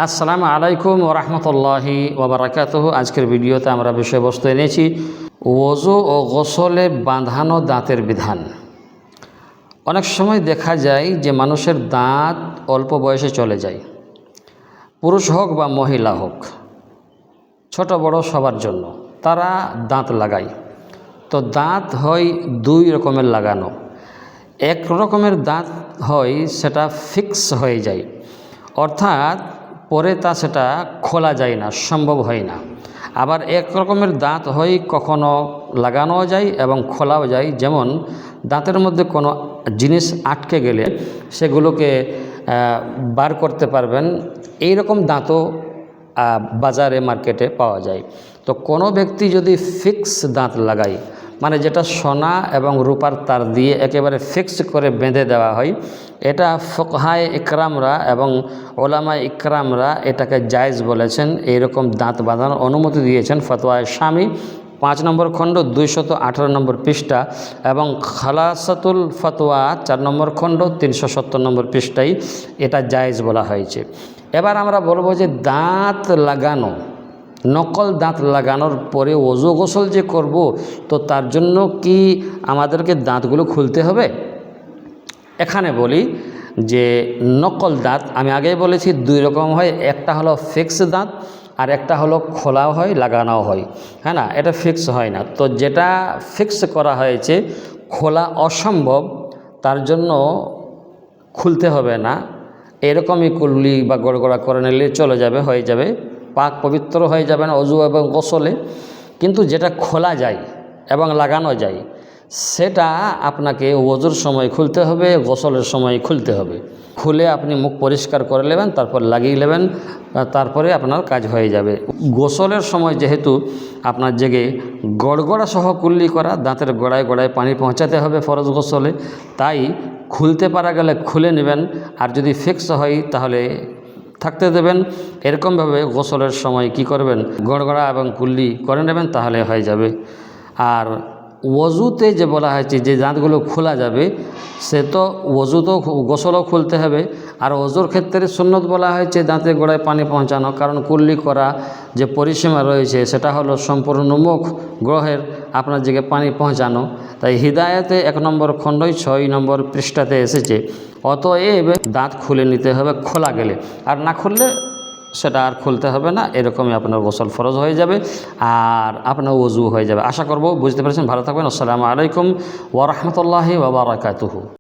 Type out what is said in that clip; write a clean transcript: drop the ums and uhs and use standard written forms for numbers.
আসসালামু আলাইকুম ওরহমতুল্লাহি ওবরাকাতুহু। আজকের ভিডিওতে আমরা বিষয়বস্তু এনেছি ওযু ও গোসলে বাঁধানো দাঁতের বিধান। অনেক সময় দেখা যায় যে মানুষের দাঁত অল্প বয়সে চলে যায়, পুরুষ হোক বা মহিলা হোক, ছোট বড় সবার জন্য তারা দাঁত লাগায়। তো দাঁত হয় দুই রকমের লাগানো। এক রকমের দাঁত হয় সেটা ফিক্স হয়ে যায়, অর্থাৎ পরে সেটা খোলা যায় না, সম্ভব হয় না। আবার এক রকমের দাঁত হয় কখনো লাগানো যায় এবং খোলাও যায়। যেমন দাঁতের মধ্যে কোনো জিনিস আটকে গেলে সেগুলোকে বার করতে পারবেন, এই রকম দাঁতও বাজারে মার্কেটে পাওয়া যায়। তো কোনো ব্যক্তি যদি ফিক্স দাঁত লাগায়, মানে যেটা সোনা এবং রূপার তার দিয়ে একেবারে ফিক্স করে বেঁধে দেওয়া হয়, এটা ফুকহায়ে ইকরামরা এবং ওলামায়ে ইকরামরা এটাকে জায়েজ বলেছেন। এইরকম দাঁত বাঁধানোর অনুমতি দিয়েছেন ফতোয়ায়ে শামী 5 নম্বর খণ্ড 218 নম্বর পৃষ্ঠা এবং খালাসাতুল ফতোয়া 4 নম্বর খণ্ড 370 নম্বর পৃষ্ঠায় এটা জায়েজ বলা হয়েছে। এবার আমরা বলবো যে দাঁত লাগানো, নকল দাঁত লাগানোর পরে ওযু গোসল যে করব, তো তার জন্য কি আমাদেরকে দাঁতগুলো খুলতে হবে? এখানে বলি যে নকল দাঁত আমি আগেই বলেছি দুই রকম হয়, একটা হলো ফিক্স দাঁত আর একটা হলো খোলাও হয় লাগানোও হয়, হ্যাঁ না, এটা ফিক্স হয় না। তো যেটা ফিক্স করা হয়েছে, খোলা অসম্ভব, তার জন্য খুলতে হবে না, এরকমই কুল্লি বা গড়গড়া করে নিলে চলে যাবে, হয়ে যাবে, পাক পবিত্র হয়ে যাবেন ওযু এবং গোসলে। কিন্তু যেটা খোলা যায় এবং লাগানো যায় সেটা আপনাকে ওযুর সময় খুলতে হবে, গোসলের সময় খুলতে হবে। খুলে আপনি মুখ পরিষ্কার করে নেবেন, তারপর লাগিয়ে নেবেন, তারপরে আপনার কাজ হয়ে যাবে। গোসলের সময় যেহেতু আপনার জেগে গড়গড়া সহ কুল্লি করা, দাঁতের গোড়ায় গোড়ায় পানি পৌঁছাতে হবে ফরজ গোসলে, তাই খুলতে পারা গেলে খুলে নেবেন, আর যদি ফিক্স হয় তাহলে থাকতে দেবেন। এরকমভাবে গোসলের সময় কি করবেন, গড়গড়া এবং কুল্লি করে নেবেন, তাহলে হয়ে যাবে। আর ওযুতে যে বলা হয়েছে যে দাঁতগুলো খোলা যাবে, সে তো ওযুতেও গোসলও খুলতে হবে। আর ওযুর ক্ষেত্রে সুন্নত বলা হয়েছে দাঁতের গোড়ায় পানি পৌঁছানো, কারণ কুল্লি করা যে পরিসীমা রয়েছে সেটা হলো সম্পূর্ণ মুখ গ্রহের আপনার দিকে পানি পৌঁছানো। তাই হিদায়াতে 1 নম্বর খণ্ডই 6 নম্বর পৃষ্ঠাতে এসেছে, অতএব দাঁত খুলে নিতে হবে খোলা গেলে, আর না খুললে সেটা আর খুলতে হবে না। এরকমই আপনার গোসল ফরজ হয়ে যাবে আর আপনার ওযু হয়ে যাবে। আশা করব বুঝতে পেরেছেন। ভালো থাকবেন। আসসালামু আলাইকুম ওয়া রাহমাতুল্লাহি ওয়া বারাকাতুহু।